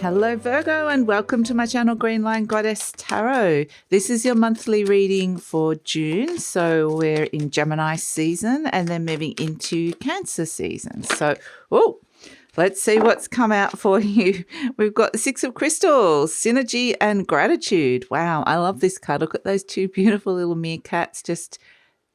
Hello Virgo and welcome to my channel Green Line Goddess Tarot. This is your monthly reading for June. So we're in Gemini season and then moving into Cancer season. So, let's see what's come out for you. We've got the Six of Crystals, Synergy and Gratitude. Wow, I love this card. Look at those two beautiful little meerkats just,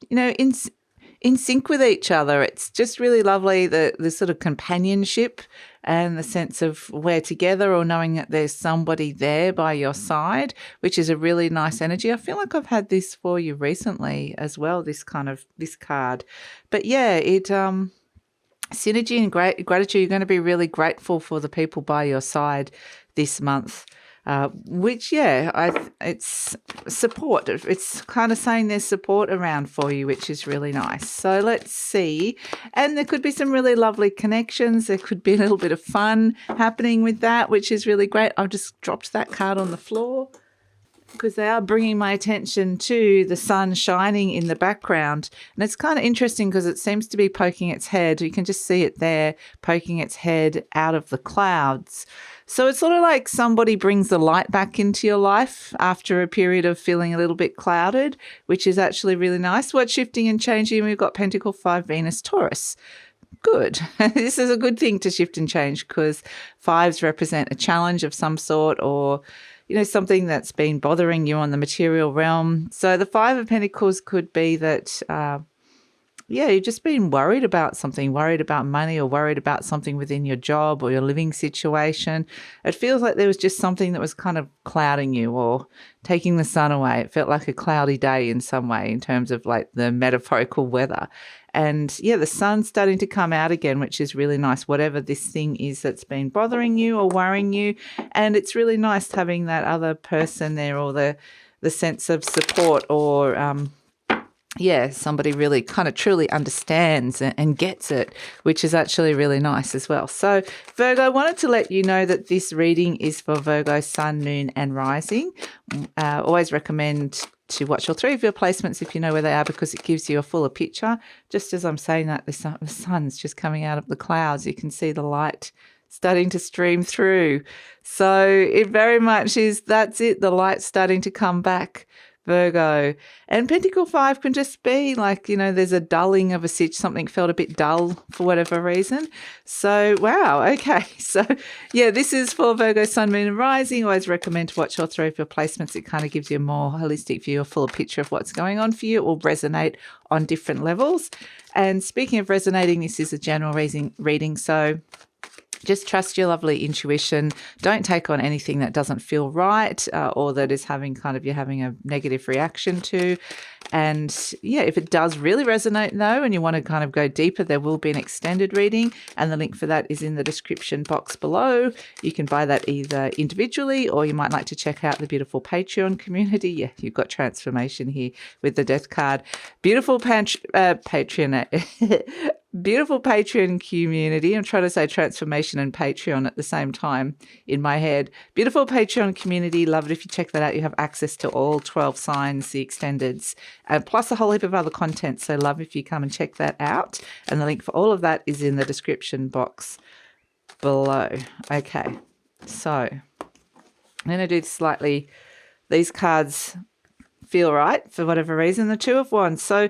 in sync with each other. It's just really lovely, the sort of companionship and the sense of we're together or knowing that there's somebody there by your side, which is a really nice energy. I feel like I've had this for you recently as well, this card. But yeah, synergy and gratitude, you're going to be really grateful for the people by your side this month. It's support. It's kind of saying there's support around for you, which is really nice. So let's see. And there could be some really lovely connections. There could be a little bit of fun happening with that, which is really great. I've just dropped that card on the floor because they are bringing my attention to the sun shining in the background. And it's kind of interesting because it seems to be poking its head. You can just see it there, poking its head out of the clouds. So it's sort of like somebody brings the light back into your life after a period of feeling a little bit clouded, which is actually really nice. What's shifting and changing? We've got Pentacle 5, Venus, Taurus. Good. This is a good thing to shift and change because fives represent a challenge of some sort or something that's been bothering you on the material realm. So the Five of Pentacles could be that, you've just been worried about something, worried about money or worried about something within your job or your living situation. It feels like there was just something that was kind of clouding you or taking the sun away. It felt like a cloudy day in some way in terms of like the metaphorical weather. And the sun's starting to come out again, which is really nice, whatever this thing is that's been bothering you or worrying you. And it's really nice having that other person there or the sense of support or, somebody really kind of truly understands and gets it, which is actually really nice as well. So Virgo, I wanted to let you know that this reading is for Virgo, Sun, Moon and Rising. Always recommend to watch all three of your placements if you know where they are because it gives you a fuller picture. Just as I'm saying that, the sun's just coming out of the clouds. You can see the light starting to stream through. So it very much is, that's it, the light's starting to come back, Virgo. And Pentacle 5 can just be like, there's a dulling of a something felt a bit dull for whatever reason. So, wow, okay. So, this is for Virgo, Sun, Moon and Rising. I always recommend to watch all three of your placements. It kind of gives you a more holistic view, a fuller picture of what's going on for you. It will resonate on different levels. And speaking of resonating, this is a general reading. So just trust your lovely intuition. Don't take on anything that doesn't feel right or that is you're having a negative reaction to. And if it does really resonate though, and you want to kind of go deeper, there will be an extended reading and the link for that is in the description box below. You can buy that either individually or you might like to check out the beautiful Patreon community. Yeah, you've got transformation here with the death card. Beautiful Patreon. Beautiful Patreon community. I'm trying to say transformation and Patreon at the same time in my head. Beautiful Patreon community. Love it if you check that out. You have access to all 12 signs, the extendeds, plus a whole heap of other content. So love if you come and check that out. And the link for all of that is in the description box below. Okay, so I'm going to do this slightly. These cards feel right for whatever reason. The Two of Wands. So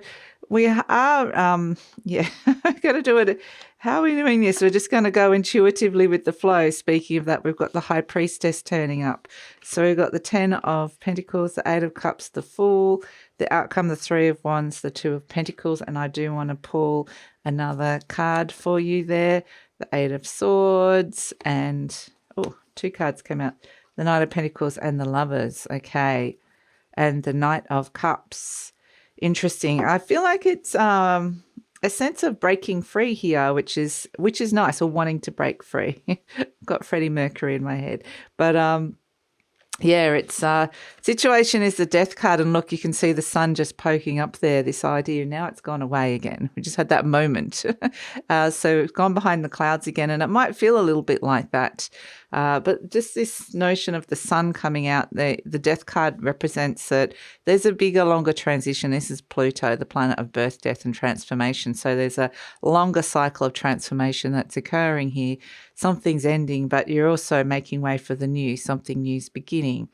we are, I'm going to do it. How are we doing this? We're just going to go intuitively with the flow. Speaking of that, we've got the High Priestess turning up. So we've got the 10 of Pentacles, the 8 of Cups, the Fool, the outcome, the 3 of Wands, the 2 of Pentacles. And I do want to pull another card for you there. The 8 of Swords and, two cards came out. The Knight of Pentacles and the Lovers. Okay. And the Knight of Cups. Interesting. I feel like it's a sense of breaking free here, which is nice, or wanting to break free. Got Freddie Mercury in my head. But it's situation is the Death card, and look, you can see the sun just poking up there, this idea. Now it's gone away again. We just had that moment. So it's gone behind the clouds again, and it might feel a little bit like that. But just this notion of the sun coming out, the death card represents that there's a bigger, longer transition. This is Pluto, the planet of birth, death, and transformation. So there's a longer cycle of transformation that's occurring here. Something's ending, but you're also making way for the new. Something new's beginning.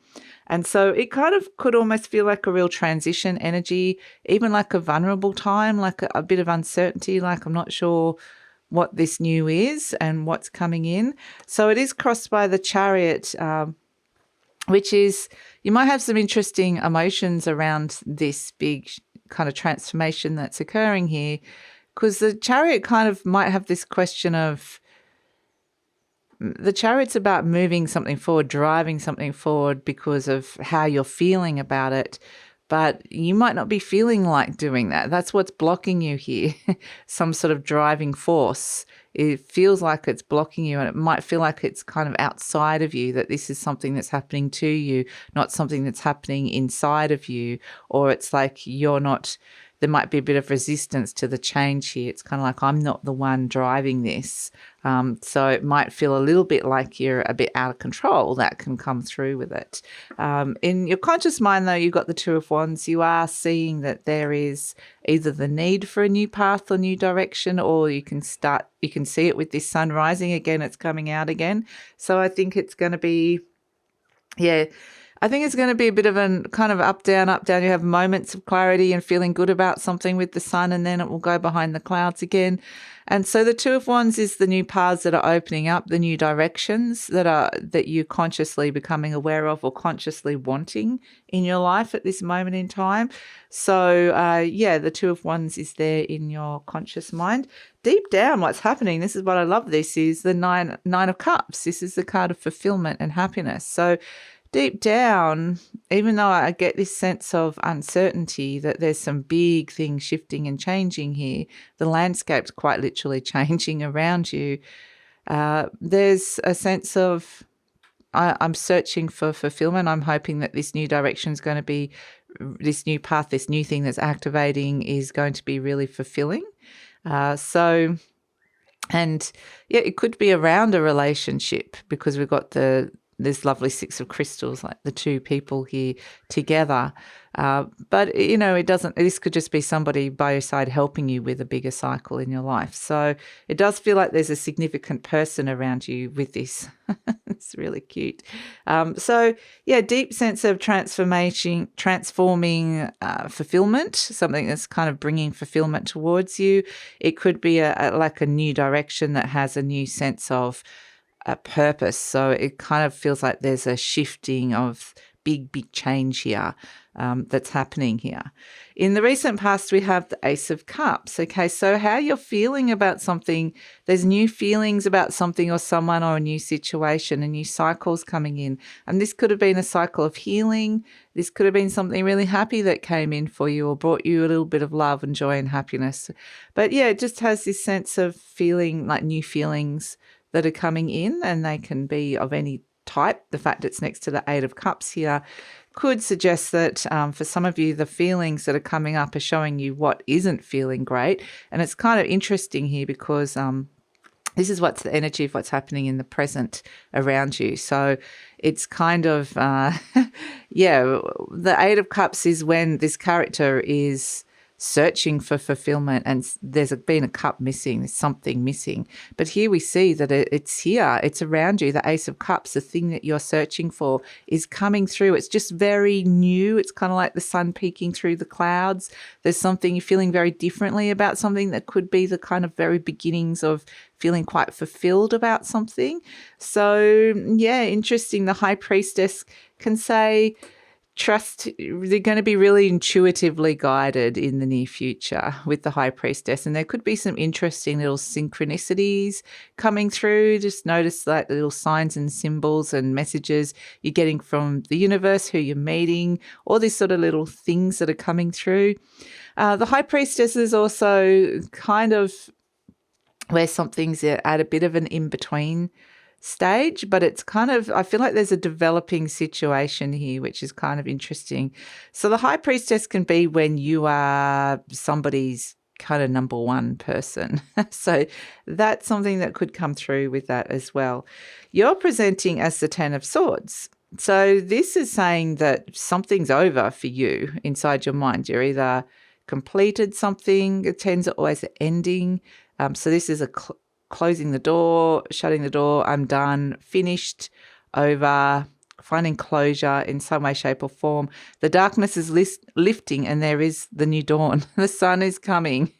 And so it kind of could almost feel like a real transition energy, even like a vulnerable time, like a bit of uncertainty, like I'm not sure what this new is and what's coming in. So it is crossed by the Chariot, which is, you might have some interesting emotions around this big kind of transformation that's occurring here, because the Chariot kind of might have this question of, the Chariot's about moving something forward, driving something forward because of how you're feeling about it. But you might not be feeling like doing that. That's what's blocking you here. Some sort of driving force. It feels like it's blocking you, and it might feel like it's kind of outside of you, that this is something that's happening to you, not something that's happening inside of you. Or it's like you're not, there might be a bit of resistance to the change here. It's kind of like, I'm not the one driving this. So it might feel a little bit like you're a bit out of control. That can come through with it. In your conscious mind, though, you've got the Two of Wands. You are seeing that there is either the need for a new path or new direction, or you can see it with this sun rising again. It's coming out again. So I think it's going to be, I think it's going to be a bit of a kind of up, down, up, down. You have moments of clarity and feeling good about something with the sun, and then it will go behind the clouds again. And so the Two of Wands is the new paths that are opening up, the new directions that you're consciously becoming aware of or consciously wanting in your life at this moment in time. So, the Two of Wands is there in your conscious mind. Deep down, what's happening, this is what I love, this is the Nine of Cups. This is the card of fulfillment and happiness. So deep down, even though I get this sense of uncertainty that there's some big things shifting and changing here, the landscape's quite literally changing around you. There's a sense of, I'm searching for fulfillment. I'm hoping that this new direction is going to be, this new path, this new thing that's activating is going to be really fulfilling. It could be around a relationship, because we've got this lovely Six of Crystals, like the two people here together. But, it doesn't, this could just be somebody by your side helping you with a bigger cycle in your life. So it does feel like there's a significant person around you with this. It's really cute. Deep sense of transforming fulfillment, something that's kind of bringing fulfillment towards you. It could be like a new direction that has a new sense of a purpose. So it kind of feels like there's a shifting of big change here that's happening here. In the recent past, we have the Ace of Cups. Okay, so how you're feeling about something, there's new feelings about something or someone or a new situation, a new cycle's coming in. And this could have been a cycle of healing. This could have been something really happy that came in for you or brought you a little bit of love and joy and happiness. But it just has this sense of feeling like new feelings that are coming in, and they can be of any type. The fact it's next to the Eight of Cups here could suggest that for some of you, the feelings that are coming up are showing you what isn't feeling great. And it's kind of interesting here because this is what's the energy of what's happening in the present around you. So it's kind of, the Eight of Cups is when this character is searching for fulfillment, and there's been a cup missing, there's something missing. But here we see that it's here, it's around you. The Ace of Cups, the thing that you're searching for, is coming through. It's just very new. It's kind of like the sun peeking through the clouds. There's something you're feeling very differently about, something that could be the kind of very beginnings of feeling quite fulfilled about something. So, interesting. The High Priestess can say, trust, they're going to be really intuitively guided in the near future with the High Priestess. And there could be some interesting little synchronicities coming through. Just notice like little signs and symbols and messages you're getting from the universe, who you're meeting, all these sort of little things that are coming through. The High Priestess is also kind of where something's at a bit of an in-between stage, but it's kind of, I feel like there's a developing situation here, which is kind of interesting. So the High Priestess can be when you are somebody's kind of number one person. So that's something that could come through with that as well. You're presenting as the Ten of Swords. So this is saying that something's over for you inside your mind. You're either completed something. The tens are always an ending. So this is a closing the door, shutting the door. I'm done, finished, over, finding closure in some way, shape or form. The darkness is lifting and there is the new dawn. The sun is coming.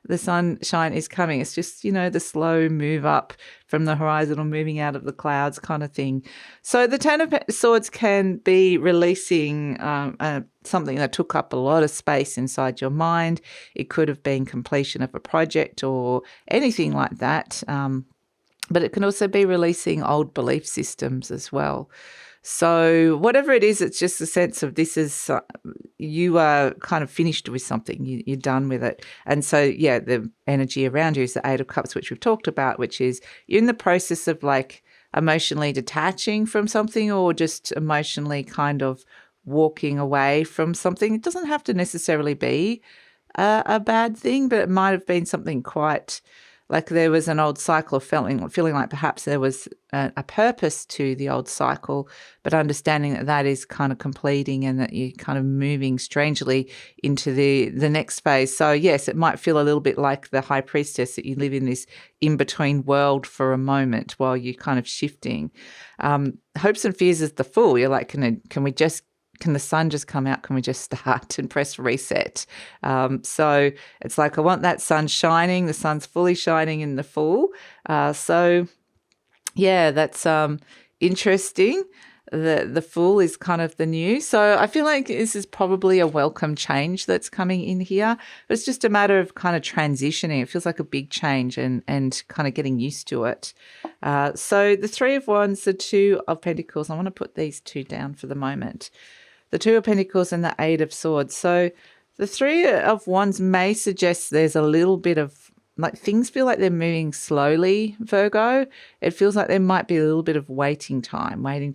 The sunshine is coming. It's just, the slow move up from the horizon or moving out of the clouds kind of thing. So the Ten of Swords can be releasing something that took up a lot of space inside your mind. It could have been completion of a project or anything like that. But it can also be releasing old belief systems as well. So whatever it is, it's just a sense of this is, you are kind of finished with something, you're done with it. And so, yeah, the energy around you is the Eight of Cups, which we've talked about, which is you're in the process of like emotionally detaching from something or just emotionally kind of walking away from something. It doesn't have to necessarily be a bad thing, but it might have been something quite like there was an old cycle of feeling like perhaps there was a purpose to the old cycle, but understanding that that is kind of completing and that you're kind of moving strangely into the next phase. So yes, it might feel a little bit like the High Priestess, that you live in this in-between world for a moment while you're kind of shifting. Hopes and fears is the Fool. You're like, can the sun just come out? Can we just start and press reset? So it's like, I want that sun shining. The sun's fully shining in the Fool. So yeah, that's interesting. The Fool is kind of the new. So I feel like this is probably a welcome change that's coming in here. But it's just a matter of kind of transitioning. It feels like a big change and kind of getting used to it. So the Three of Wands, the Two of Pentacles. I want to put these two down for the moment. The Two of Pentacles and the Eight of Swords. So the Three of Wands may suggest there's a little bit of, like, things feel like they're moving slowly, Virgo. It feels like there might be a little bit of waiting time, waiting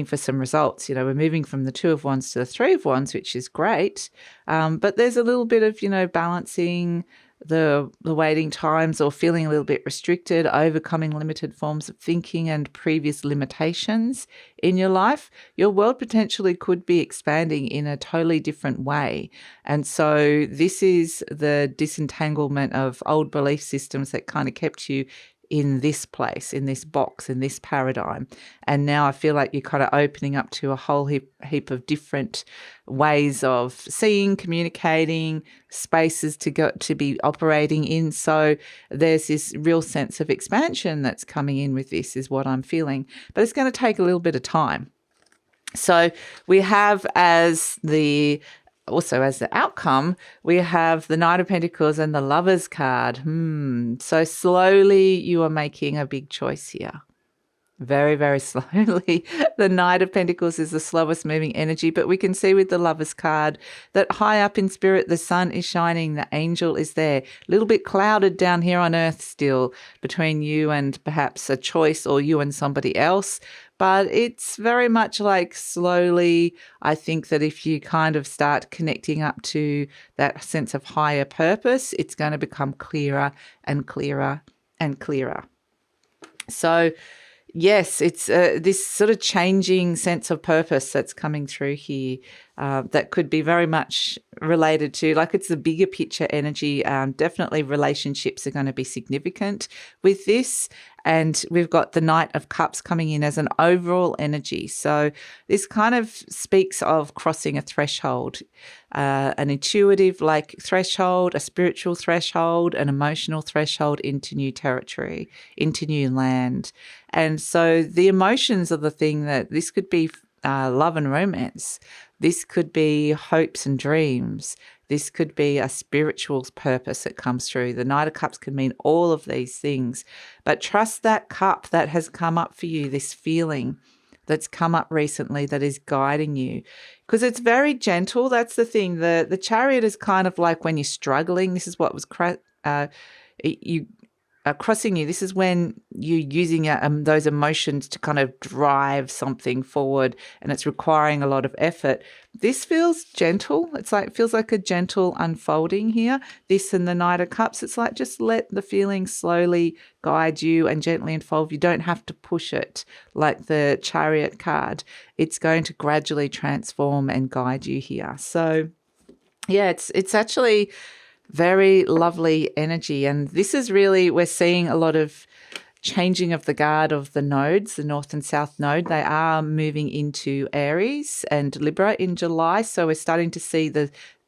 for some results. We're moving from the Two of Wands to the Three of Wands, which is great. But there's a little bit of, balancing the waiting times or feeling a little bit restricted, overcoming limited forms of thinking and previous limitations in your life. Your world potentially could be expanding in a totally different way. And so this is the disentanglement of old belief systems that kind of kept you in this place, in this box, in this paradigm. And now I feel like you're kind of opening up to a whole heap of different ways of seeing, communicating, spaces to be operating in. So there's this real sense of expansion that's coming in with this, is what I'm feeling. But it's going to take a little bit of time. So we have as the outcome, we have the Knight of Pentacles and the Lovers card. So slowly you are making a big choice here. Very, very slowly. The Knight of Pentacles is the slowest moving energy, but we can see with the Lovers card that high up in spirit, the sun is shining, the angel is there. A little bit clouded down here on earth still between you and perhaps a choice, or you and somebody else. But it's very much like slowly, I think that if you kind of start connecting up to that sense of higher purpose, it's going to become clearer and clearer and clearer. So yes, it's this sort of changing sense of purpose that's coming through here that could be very much related to, like, it's the bigger picture energy. Definitely relationships are going to be significant with this. And we've got the Knight of Cups coming in as an overall energy. So this kind of speaks of crossing a threshold, an intuitive like threshold, a spiritual threshold, an emotional threshold into new territory, into new land. And so the emotions are the thing that this could be love and romance. This could be hopes and dreams. This could be a spiritual purpose that comes through. The Knight of Cups can mean all of these things. But trust that cup that has come up for you, this feeling that's come up recently that is guiding you. Because it's very gentle. That's the thing. The Chariot is kind of like when you're struggling. This is what was crossing you. This is when you're using those emotions to kind of drive something forward, and it's requiring a lot of effort. This feels gentle. Feels like a gentle unfolding here. This and the Knight of Cups. It's like just let the feeling slowly guide you and gently unfold. You don't have to push it like the Chariot card. It's going to gradually transform and guide you here. So yeah, it's actually very lovely energy. And this is really, we're seeing a lot of changing of the guard of the nodes, the North and South node. They are moving into Aries and Libra in July. So we're starting to see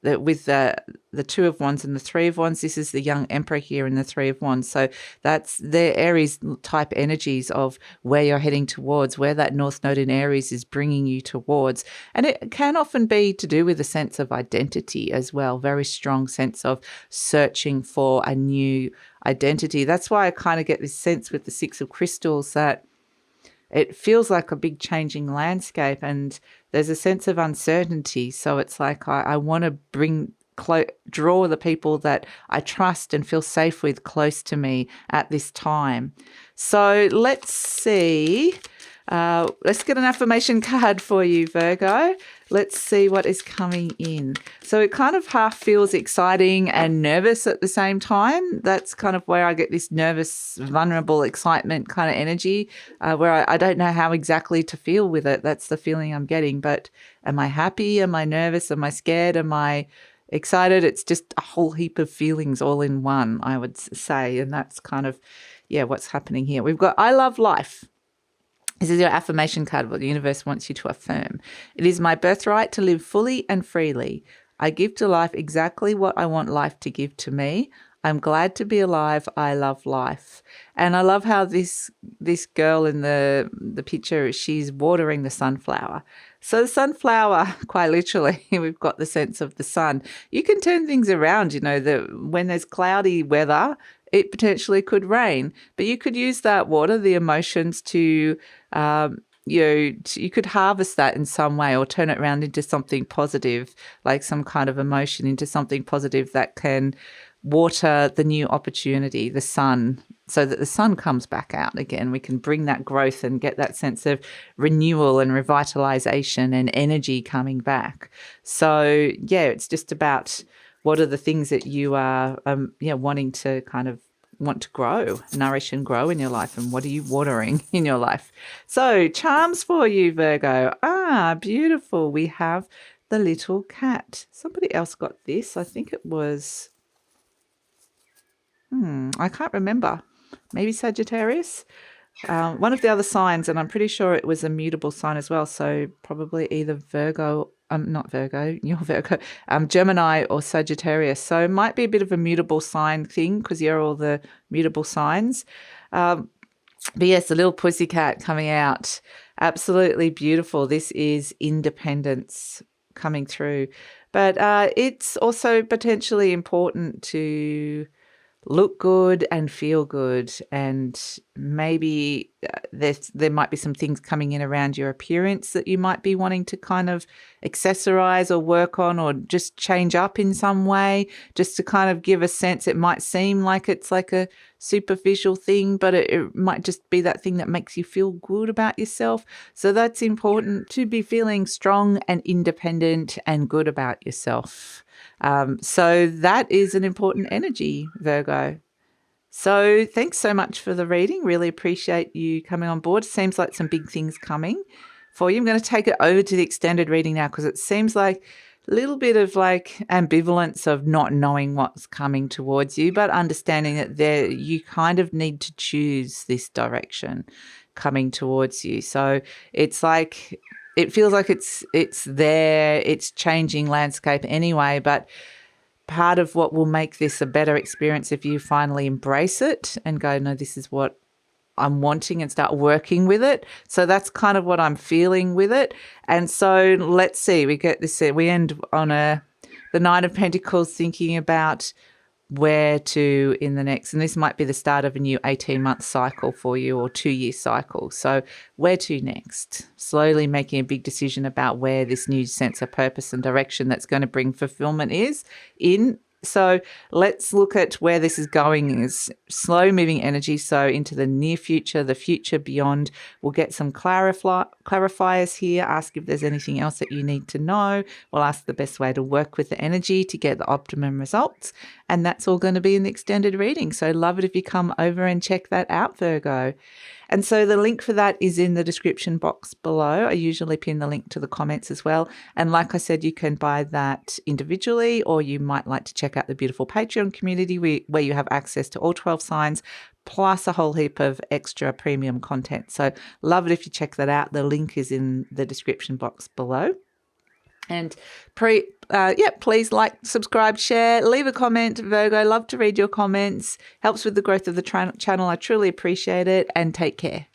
with the Two of Wands and the Three of Wands. This is the young Emperor here in the Three of Wands. So that's their Aries type energies of where you're heading towards, where that North node in Aries is bringing you towards. And it can often be to do with a sense of identity as well, very strong sense of searching for a new identity. That's why I kind of get this sense with the Six of Crystals that it feels like a big changing landscape, and there's a sense of uncertainty. So it's like I want to draw the people that I trust and feel safe with close to me at this time. So let's see. Let's get an affirmation card for you, Virgo. Let's see what is coming in. So it kind of half feels exciting and nervous at the same time. That's kind of where I get this nervous, vulnerable excitement kind of energy, where I don't know how exactly to feel with it. That's the feeling I'm getting. But am I happy? Am I nervous? Am I scared? Am I excited? It's just a whole heap of feelings all in one, I would say. And that's kind of, what's happening here. We've got I love life. This is your affirmation card, what the universe wants you to affirm. It is my birthright to live fully and freely. I give to life exactly what I want life to give to me. I'm glad to be alive. I love life. And I love how this girl in the picture, she's watering the sunflower. So the sunflower, quite literally, we've got the sense of the sun. You can turn things around, when there's cloudy weather, it potentially could rain, but you could use that water, the emotions to, you could harvest that in some way or turn it around into something positive, like some kind of emotion into something positive that can water the new opportunity, the sun, so that the sun comes back out again. We can bring that growth and get that sense of renewal and revitalization and energy coming back. So, it's just about what are the things that you are wanting to want to grow, nourish and grow in your life, and what are you watering in your life? So charms for you, Virgo. Beautiful. We have the little cat. Somebody else got this. I think it was, I can't remember. Maybe Sagittarius. One of the other signs, and I'm pretty sure it was a mutable sign as well. So probably either Virgo, not Virgo, you're Virgo, Gemini or Sagittarius. So it might be a bit of a mutable sign thing because you're all the mutable signs. But yes, the little pussycat coming out. Absolutely beautiful. This is independence coming through. But it's also potentially important to look good and feel good, and maybe there might be some things coming in around your appearance that you might be wanting to kind of accessorize or work on or just change up in some way, just to kind of give a sense. It might seem like it's like a superficial thing, but it might just be that thing that makes you feel good about yourself. So that's important, to be feeling strong and independent and good about yourself. So that is an important energy, Virgo. So thanks so much for the reading. Really appreciate you coming on board. Seems like some big things coming for you. I'm going to take it over to the extended reading now because it seems like a little bit of like ambivalence of not knowing what's coming towards you, but understanding that you kind of need to choose this direction coming towards you. So it's like, it feels like it's there, it's changing landscape anyway, but part of what will make this a better experience if you finally embrace it and go, no, this is what I'm wanting, and start working with it. So that's kind of what I'm feeling with it. And so let's see, we end on the Nine of Pentacles, thinking about where to in the next, and this might be the start of a new 18-month cycle for you, or 2-year cycle. So where to next? Slowly making a big decision about where this new sense of purpose and direction that's going to bring fulfillment is in So let's look at where this is going is slow moving energy. So into the near future, the future beyond. We'll get some clarifiers here, ask if there's anything else that you need to know. We'll ask the best way to work with the energy to get the optimum results. And that's all going to be in the extended reading. So love it if you come over and check that out, Virgo. And so the link for that is in the description box below. I usually pin the link to the comments as well. And like I said, you can buy that individually, or you might like to check out the beautiful Patreon community where you have access to all 12 signs, plus a whole heap of extra premium content. So love it if you check that out. The link is in the description box below. And please like, subscribe, share, leave a comment, Virgo. Love to read your comments. Helps with the growth of the channel. I truly appreciate it, and take care.